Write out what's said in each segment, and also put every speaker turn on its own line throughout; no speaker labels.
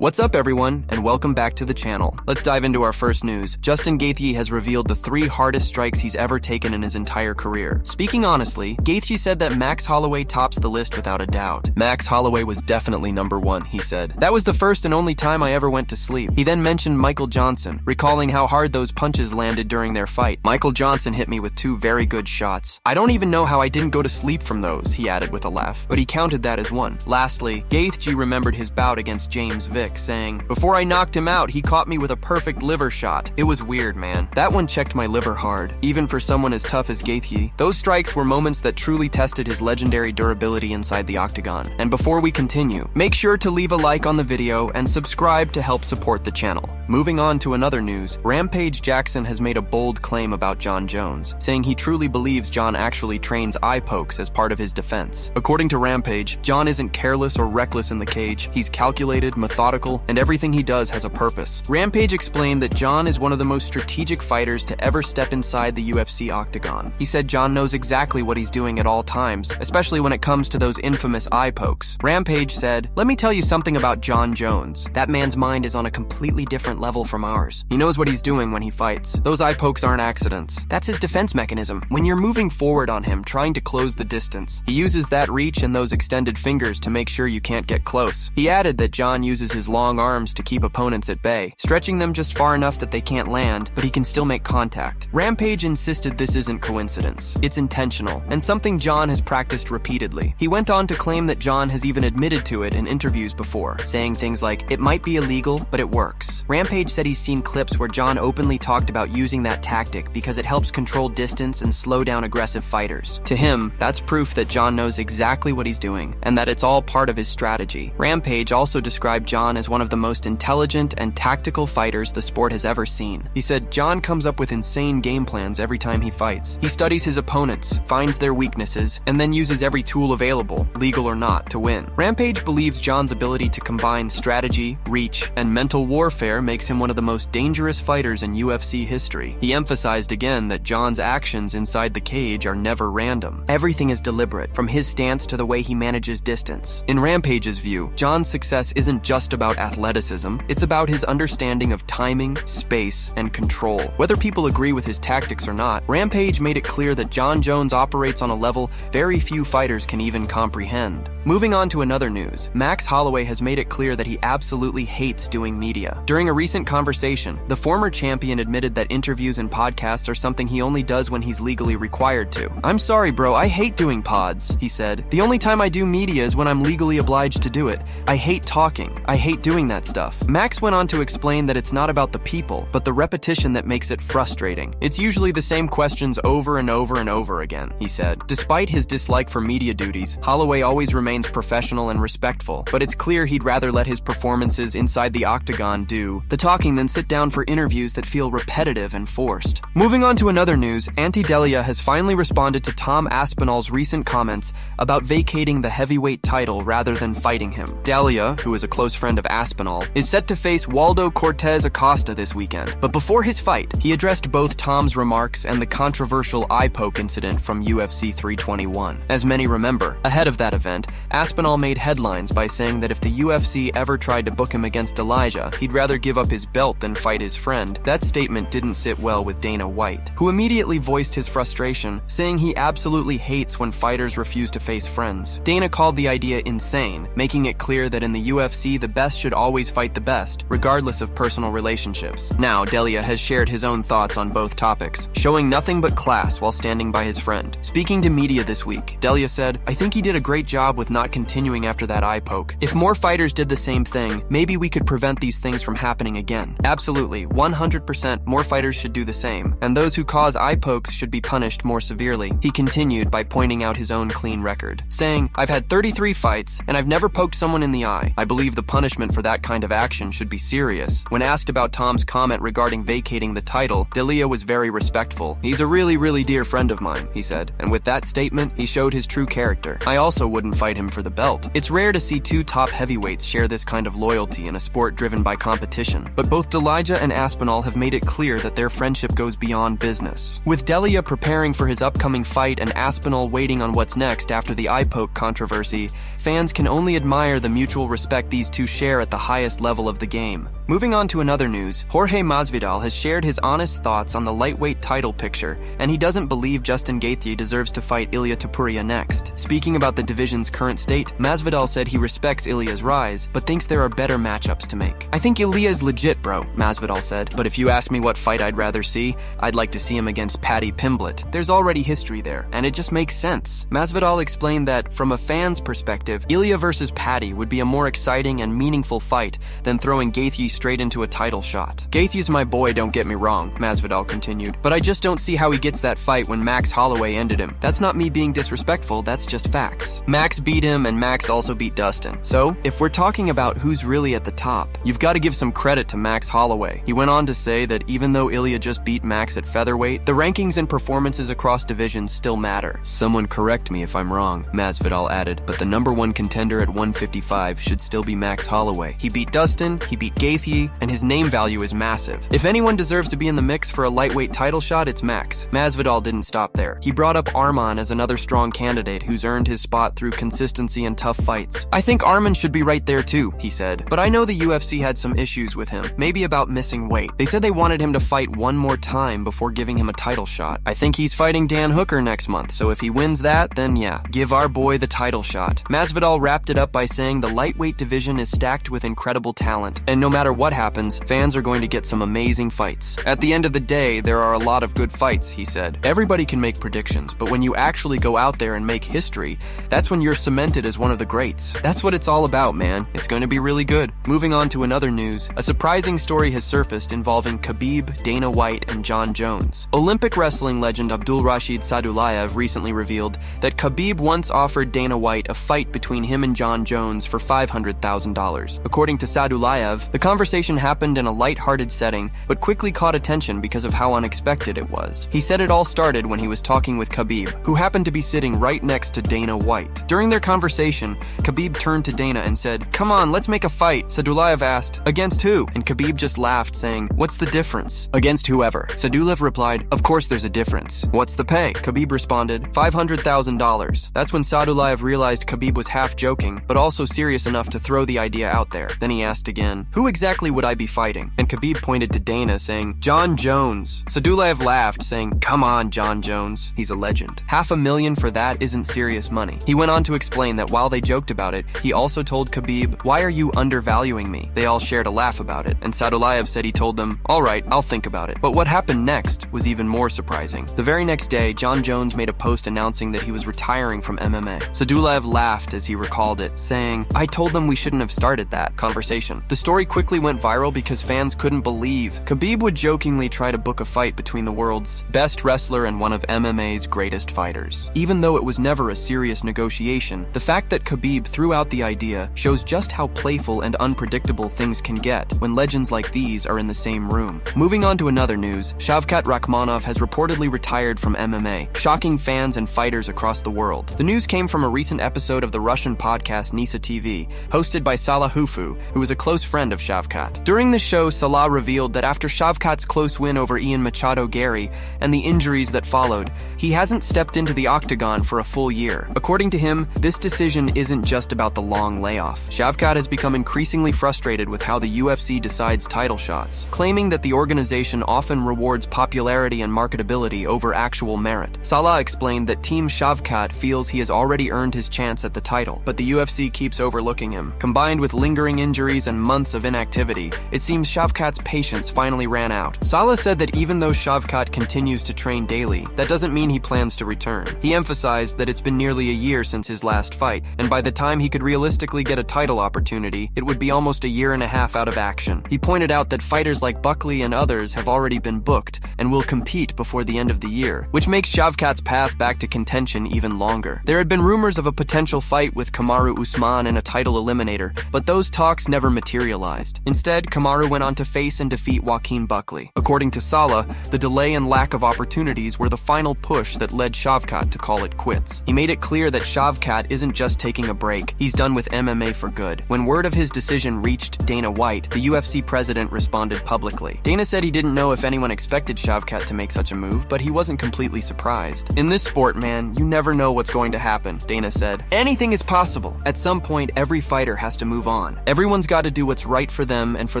What's up everyone, and welcome back to the channel. Let's dive into our first news. Justin Gaethje has revealed the 3 hardest strikes he's ever taken in his entire career. Speaking honestly, Gaethje said that Max Holloway tops the list without a doubt. Max Holloway was definitely number 1, he said. That was the first and only time I ever went to sleep. He then mentioned Michael Johnson, recalling how hard those punches landed during their fight. Michael Johnson hit me with 2 very good shots. I don't even know how I didn't go to sleep from those, he added with a laugh, but he counted that as 1. Lastly, Gaethje remembered his bout against James Vick, saying, "Before I knocked him out, he caught me with a perfect liver shot. It was weird, man. That one checked my liver hard." Even for someone as tough as Gaethje, those strikes were moments that truly tested his legendary durability inside the octagon. And before we continue, make sure to leave a like on the video and subscribe to help support the channel. Moving on to another news, Rampage Jackson has made a bold claim about Jon Jones, saying he truly believes Jon actually trains eye pokes as part of his defense. According to Rampage, Jon isn't careless or reckless in the cage. He's calculated, methodical, and everything he does has a purpose. Rampage explained that Jon is one of the most strategic fighters to ever step inside the UFC octagon. He said Jon knows exactly what he's doing at all times, especially when it comes to those infamous eye pokes. Rampage said, "Let me tell you something about Jon Jones. That man's mind is on a completely different level from ours. He knows what he's doing when he fights. Those eye pokes aren't accidents. That's his defense mechanism. When you're moving forward on him, trying to close the distance, he uses that reach and those extended fingers to make sure you can't get close." He added that Jon uses his long arms to keep opponents at bay, stretching them just far enough that they can't land, but he can still make contact. Rampage insisted this isn't coincidence. It's intentional, and something Jon has practiced repeatedly. He went on to claim that Jon has even admitted to it in interviews before, saying things like, "It might be illegal, but it works." Rampage said he's seen clips where Jon openly talked about using that tactic because it helps control distance and slow down aggressive fighters. To him, that's proof that Jon knows exactly what he's doing, and that it's all part of his strategy. Rampage also described Jon as one of the most intelligent and tactical fighters the sport has ever seen. He said Jon comes up with insane game plans every time he fights. He studies his opponents, finds their weaknesses, and then uses every tool available, legal or not, to win. Rampage believes Jon's ability to combine strategy, reach, and mental warfare makes him one of the most dangerous fighters in UFC history. He emphasized again that Jon's actions inside the cage are never random. Everything is deliberate, from his stance to the way he manages distance. In Rampage's view, Jon's success isn't just about athleticism, it's about his understanding of timing, space, and control. Whether people agree with his tactics or not, Rampage made it clear that Jon Jones operates on a level very few fighters can even comprehend. Moving on to another news, Max Holloway has made it clear that he absolutely hates doing media. During a recent conversation, the former champion admitted that interviews and podcasts are something he only does when he's legally required to. "I'm sorry bro, I hate doing pods," he said. "The only time I do media is when I'm legally obliged to do it. I hate talking. I hate doing that stuff." Max went on to explain that it's not about the people, but the repetition that makes it frustrating. "It's usually the same questions over and over and over again," he said. Despite his dislike for media duties, Holloway always remains professional and respectful, but it's clear he'd rather let his performances inside the octagon do the talking than sit down for interviews that feel repetitive and forced. Moving on to another news, Delija has finally responded to Tom Aspinall's recent comments about vacating the heavyweight title rather than fighting him. Delija, who is a close friend of Aspinall, is set to face Waldo Cortez Acosta this weekend, but before his fight, he addressed both Tom's remarks and the controversial eye poke incident from UFC 321. As many remember, ahead of that event, Aspinall made headlines by saying that if the UFC ever tried to book him against Delija, he'd rather give up his belt than fight his friend. That statement didn't sit well with Dana White, who immediately voiced his frustration, saying he absolutely hates when fighters refuse to face friends. Dana called the idea insane, making it clear that in the UFC the best should always fight the best, regardless of personal relationships. Now, Delija has shared his own thoughts on both topics, showing nothing but class while standing by his friend. Speaking to media this week, Delija said, "I think he did a great job with not continuing after that eye poke. If more fighters did the same thing, maybe we could prevent these things from happening again. Absolutely, 100% more fighters should do the same, and those who cause eye pokes should be punished more severely." He continued by pointing out his own clean record, saying, "I've had 33 fights, and I've never poked someone in the eye. I believe the punishment for that kind of action should be serious." When asked about Tom's comment regarding vacating the title, Delija was very respectful. "He's a really, really dear friend of mine," he said, and with that statement, he showed his true character. "I also wouldn't fight him him for the belt. It's rare to see two top heavyweights share this kind of loyalty in a sport driven by competition, but both Delija and Aspinall have made it clear that their friendship goes beyond business. With Delija preparing for his upcoming fight and Aspinall waiting on what's next after the eye poke controversy, fans can only admire the mutual respect these two share at the highest level of the game. Moving on to another news, Jorge Masvidal has shared his honest thoughts on the lightweight title picture, and he doesn't believe Justin Gaethje deserves to fight Ilia Topuria next. Speaking about the division's current state, Masvidal said he respects Ilia's rise, but thinks there are better matchups to make. "I think Ilia's legit, bro," Masvidal said, "but if you ask me what fight I'd rather see, I'd like to see him against Paddy Pimblett. There's already history there, and it just makes sense." Masvidal explained that, from a fan's perspective, Ilia versus Paddy would be a more exciting and meaningful fight than throwing Gaethje straight into a title shot. "Gaethje's my boy, don't get me wrong," Masvidal continued, "but I just don't see how he gets that fight when Max Holloway ended him. That's not me being disrespectful, that's just facts. Max beat him, and Max also beat Dustin. So, if we're talking about who's really at the top, you've got to give some credit to Max Holloway." He went on to say that even though Ilia just beat Max at featherweight, the rankings and performances across divisions still matter. "Someone correct me if I'm wrong," Masvidal added, "but the number one contender at 155 should still be Max Holloway. He beat Dustin, he beat Gaethje, and his name value is massive. If anyone deserves to be in the mix for a lightweight title shot, it's Max." Masvidal didn't stop there. He brought up Arman as another strong candidate who's earned his spot through consistency and tough fights. "I think Arman should be right there too," he said, "but I know the UFC had some issues with him, maybe about missing weight. They said they wanted him to fight one more time before giving him a title shot. I think he's fighting Dan Hooker next month, so if he wins that, then yeah, give our boy the title shot." Masvidal wrapped it up by saying the lightweight division is stacked with incredible talent, and no matter what happens, fans are going to get some amazing fights. "At the end of the day, there are a lot of good fights," he said. "Everybody can make predictions, but when you actually go out there and make history, that's when you're cemented as one of the greats. That's what it's all about, man. It's going to be really good." Moving on to another news, a surprising story has surfaced involving Khabib, Dana White, and Jon Jones. Olympic wrestling legend Abdulrashid Sadulayev recently revealed that Khabib once offered Dana White a fight between him and Jon Jones for $500,000. According to Sadulayev, the conversation happened in a light-hearted setting, but quickly caught attention because of how unexpected it was. He said it all started when he was talking with Khabib, who happened to be sitting right next to Dana White. During their conversation, Khabib turned to Dana and said, "Come on, let's make a fight." Sadulayev asked, "Against who?" And Khabib just laughed, saying, "What's the difference?" "Against whoever." Sadulayev replied, "Of course there's a difference. What's the pay?" Khabib responded, $500,000. That's when Sadulayev realized Khabib was half joking, but also serious enough to throw the idea out there. Then he asked again, "Who exactly would I be fighting?" And Khabib pointed to Dana, saying, "Jon Jones." Sadulayev laughed, saying, "Come on, Jon Jones. He's a legend. $500,000 for that isn't serious money." He went on to explain that while they joked about it, he also told Khabib, "Why are you undervaluing me?" They all shared a laugh about it, and Sadulayev said he told them, "All right, I'll think about it." But what happened next was even more surprising. The very next day, Jon Jones made a post announcing that he was retiring from MMA. Sadulayev laughed as he recalled it, saying, "I told them we shouldn't have started that conversation." The story quickly went viral because fans couldn't believe Khabib would jokingly try to book a fight between the world's best wrestler and one of MMA's greatest fighters. Even though it was never a serious negotiation, the fact that Khabib threw out the idea shows just how playful and unpredictable things can get when legends like these are in the same room. Moving on to another news, Shavkat Rakhmonov has reportedly retired from MMA, shocking fans and fighters across the world. The news came from a recent episode of the Russian podcast Nisa TV, hosted by Salah Hufu, who was a close friend of Shavkat. During the show, Salah revealed that after Shavkat's close win over Ian Machado Gary and the injuries that followed, he hasn't stepped into the octagon for a full year. According to him, this decision isn't just about the long layoff. Shavkat has become increasingly frustrated with how the UFC decides title shots, claiming that the organization often rewards popularity and marketability over actual merit. Salah explained that Team Shavkat feels he has already earned his chance at the title, but the UFC keeps overlooking him. Combined with lingering injuries and months of inactivity, it seems Shavkat's patience finally ran out. Salah said that even though Shavkat continues to train daily, that doesn't mean he plans to return. He emphasized that it's been nearly a year since his last fight, and by the time he could realistically get a title opportunity, it would be almost a year and a half out of action. He pointed out that fighters like Buckley and others have already been booked and will compete before the end of the year, which makes Shavkat's path back to contention even longer. There had been rumors of a potential fight with Kamaru Usman in a title eliminator, but those talks never materialized. Instead, Kamaru went on to face and defeat Joaquin Buckley. According to Sala, the delay and lack of opportunities were the final push that led Shavkat to call it quits. He made it clear that Shavkat isn't just taking a break, he's done with MMA for good. When word of his decision reached Dana White, the UFC president responded publicly. Dana said he didn't know if anyone expected Shavkat to make such a move, but he wasn't completely surprised. "In this sport, man, you never know what's going to happen," Dana said. "Anything is possible. At some point, every fighter has to move on. Everyone's got to do what's right for them and for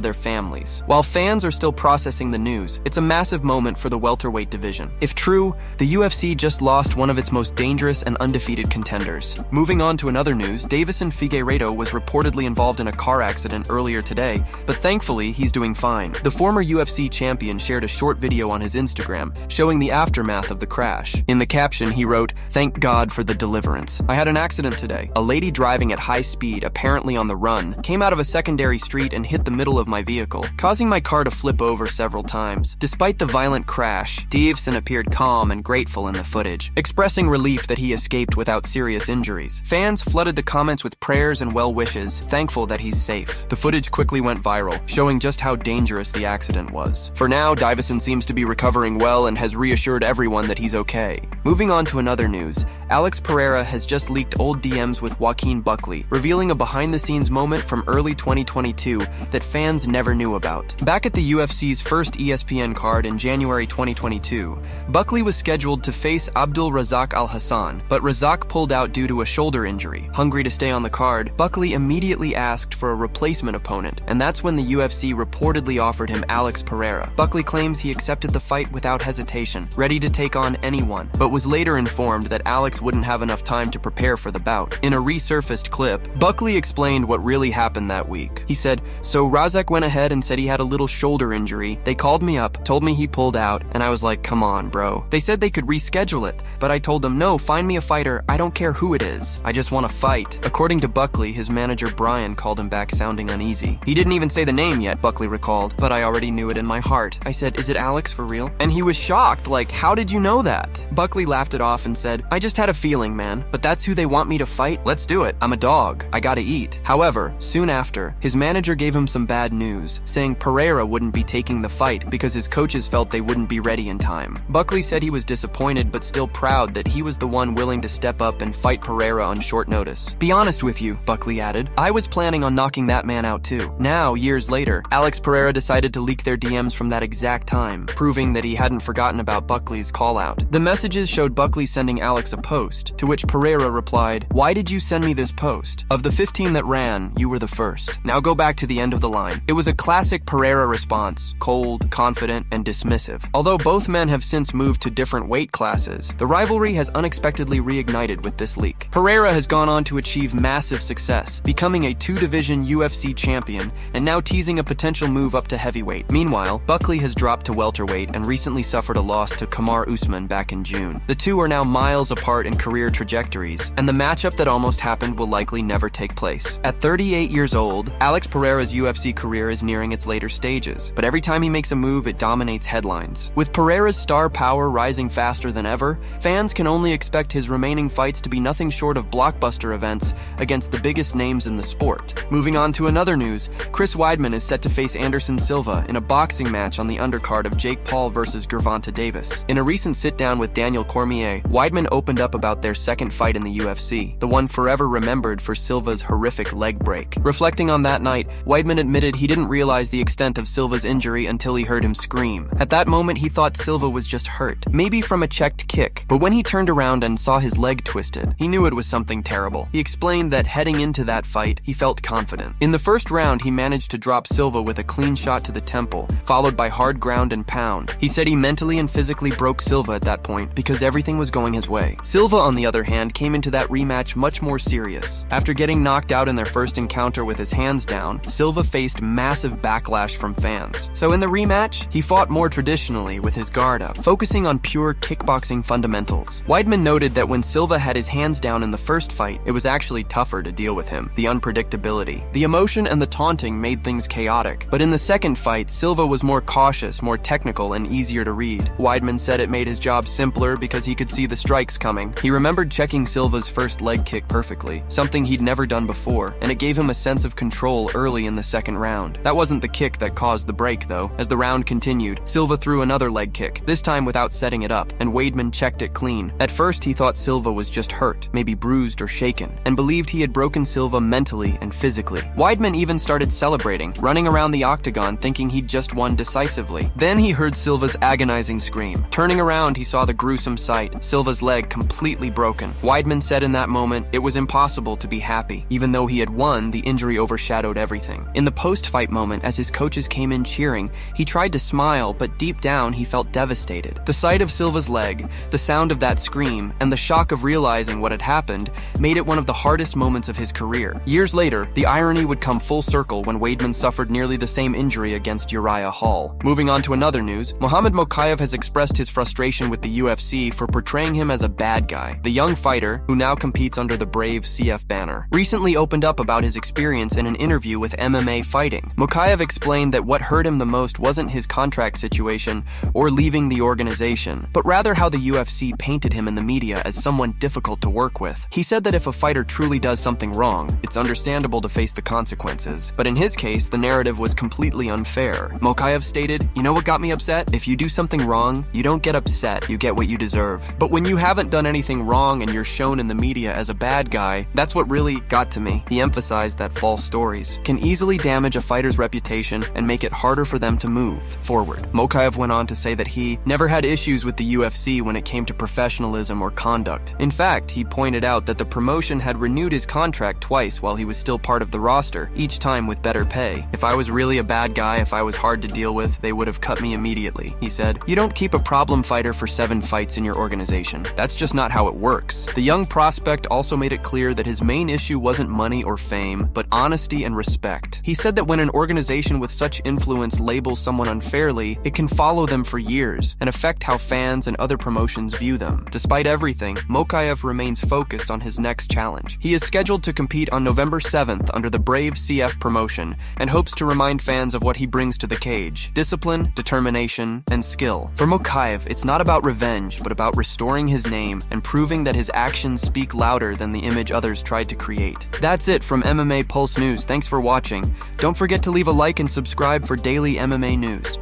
their families." While fans are still processing the news, it's a massive moment for the welterweight division. If true, the UFC just lost one of its most dangerous and undefeated contenders. Moving on to another news, Deiveson Figueiredo was reportedly involved in a car accident earlier today, but thankfully he's doing fine. The former UFC champion shared a short video on his Instagram showing the aftermath of the crash. In the caption, he wrote, "Thank God for the deliverance. I had an accident today. A lady driving at high speed, apparently on the run, came out of a secondary street and hit the middle of my vehicle, causing my car to flip over several times." Despite the violent crash, Deiveson appeared calm and grateful in the footage, expressing relief that he escaped without serious injuries. Fans flooded the comments with prayers and well wishes, thankful that he's safe. The footage quickly went viral, showing just how dangerous the accident was. For now, Deiveson seems to be recovering well and has reassured everyone that he's okay. Moving on to another news, Alex Pereira has just leaked old DMs with Joaquin Buckley, revealing a behind-the-scenes moment from early 2022 that fans never knew about. Back at the UFC's first ESPN card in January 2022, Buckley was scheduled to face Abdul Razak Al Hassan, but Razak pulled out due to a shoulder injury. Hungry to stay on the card, Buckley immediately asked for a replacement opponent, and that's when the UFC reportedly offered him Alex Pereira. Buckley claims he accepted the fight without hesitation, ready to take on anyone, but was later informed that Alex wouldn't have enough time to prepare for the bout. In a resurfaced clip, Buckley explained what really happened that week. He said, "So Razak went ahead and said he had a little shoulder injury. They called me up, told me he pulled out, and I was like, come on, bro. They said they could reschedule it, but I told them, no, find me a fighter. I don't care who it is. I just want to fight." According to Buckley, his manager Brian called him back sounding uneasy. "He didn't even say the name yet," Buckley recalled, "but I already knew it in my heart. I said, is it Alex for real?" And he was shocked, like, how did you know that? Buckley laughed it off and said, "I just had a feeling, man, but that's who they want me to fight? Let's do it. I'm a dog. I gotta eat." However, soon after, his manager gave him some bad news, saying Pereira wouldn't be taking the fight because his coaches felt they wouldn't be ready in time. Buckley said he was disappointed but still proud that he was the one willing to step up and fight Pereira on short notice. "Be honest with you," Buckley added, "I was planning on knocking that man out too." Now, years later, Alex Pereira decided to leak their DMs from that exact time, proving that he hadn't forgotten about Buckley's call-out. The messages showed Buckley sending Alex a post, to which Pereira replied, "Why did you send me this post? Of the 15 that ran, you were the first. Now go back to the end of the line." It was a classic Pereira response, cold, confident, and dismissive. Although both men have since moved to different weight classes, the rivalry has unexpectedly reignited with this leak. Pereira has gone on to achieve massive success, becoming a two-division UFC champion, and now teasing a potential move up to heavyweight. Meanwhile, Buckley has dropped to welterweight and recently suffered a loss to Kamaru Usman back in June. The two are now miles apart in career trajectories, and the matchup that almost happened will likely never take place. At 38 years old, Alex Pereira's UFC career is nearing its later stages, but every time he makes a move, it dominates headlines. With Pereira's star power rising faster than ever, fans can only expect his remaining fights to be nothing short of blockbuster events against the biggest names in the sport. Moving on to another news, Chris Weidman is set to face Anderson Silva in a boxing match on the undercard of Jake Paul versus Gervonta Davis. In a recent sit-down with Daniel Cormier, Weidman opened up about their second fight in the UFC, the one forever remembered for Silva's horrific leg break. Reflecting on that night, Weidman admitted he didn't realize the extent of Silva's injury until he heard him scream. At that moment, he thought Silva was just hurt, maybe from a checked kick, but when he turned around and saw his leg twisted, he knew it was something terrible. He explained that heading into that fight, he felt confident. In the first round, he managed to drop Silva with a clean shot to the temple, followed by hard ground and pound. He said he mentally and physically broke Silva at that point because everything was going his way. Silva, on the other hand, came into that rematch much more serious. After getting knocked out in their first encounter with his hands down, Silva faced massive backlash from fans. So in the rematch, he fought more traditionally with his guard up, focusing on pure kickboxing fundamentals. Weidman noted that when Silva had his hands down in the first fight, it was actually tougher to deal with him. The unpredictability, the emotion, and the taunting made things chaotic. But in the second fight, Silva was more cautious, more technical, and easier to read. Weidman said it made his job simpler because he could see the strikes coming. He remembered checking Silva's first leg kick perfectly, something he'd never done before, and it gave him a sense of control early in the second round. That wasn't the kick that caused the break, though. As the round continued, Silva threw another leg kick, this time without setting it up, and Weidman checked it clean. At first, he thought Silva was just hurt, maybe bruised or shaken, and believed he had broken Silva mentally and physically. Weidman even started celebrating, running around the octagon thinking he'd just won decisively. Then he heard Silva's agonizing scream. Turning around, he saw the gruesome sight, Silva's leg completely broken. Weidman said in that moment, it was impossible to be happy. Even though he had won, the injury overshadowed everything. In the post-fight moment, as his coaches came in cheering, he tried to smile, but deep down, he felt devastated. The sight of Silva's leg, the sound of that scream, and the shock of realizing what had happened made it one of the hardest moments of his career. Years later, the irony would come full circle when Weidman suffered nearly the same injury against Uriah Hall. Moving on to another news, Mokaev has expressed his frustration with the UFC for portraying him as a bad guy. The young fighter, who now competes under the Brave CF banner, recently opened up about his experience in an interview with MMA Fighting. Mokaev explained that what hurt him the most wasn't his contract situation or leaving the organization, but rather how the UFC painted him in the media as someone difficult to work with. He said that if a fighter truly does something wrong, it's understandable to face the consequences. But in his case, the narrative was completely unfair. Mokaev stated, "You know what got me upset? If you do something wrong, you don't get upset, you get what you deserve. But when you haven't done anything wrong and you're shown in the media as a bad guy, that's what really got to me." He emphasized that false stories can easily damage a fighter's reputation and make it harder for them to move forward. Mokaev went on to say that he never had issues with the UFC when it came to professionalism or conduct. In fact, he pointed out that the promotion had renewed his contract twice while he was still part of the roster, each time with better pay. "If I was really a bad guy, if I was hard to deal with, they would have cut me immediately," he said. "You don't keep a problem fighter for 7 fights in your organization. That's just not how it works." The young prospect also made it clear that his main issue wasn't money or fame, but honesty and respect. He said that when an organization with such influence labels someone unfairly, it can follow them for years and affect how fans and other promotions view them. Despite everything, Mokaev remains focused on his next challenge. He is scheduled to compete on November 7th under the Brave CF promotion and hopes to remind fans of what he brings to the cage: discipline, determination, and skill. For Mokaev, it's not about revenge, but about restoring his name and proving that his actions speak louder than the image others tried to create. That's it from MMA Pulse News. Thanks for watching. Don't forget to leave a like and subscribe for daily MMA news.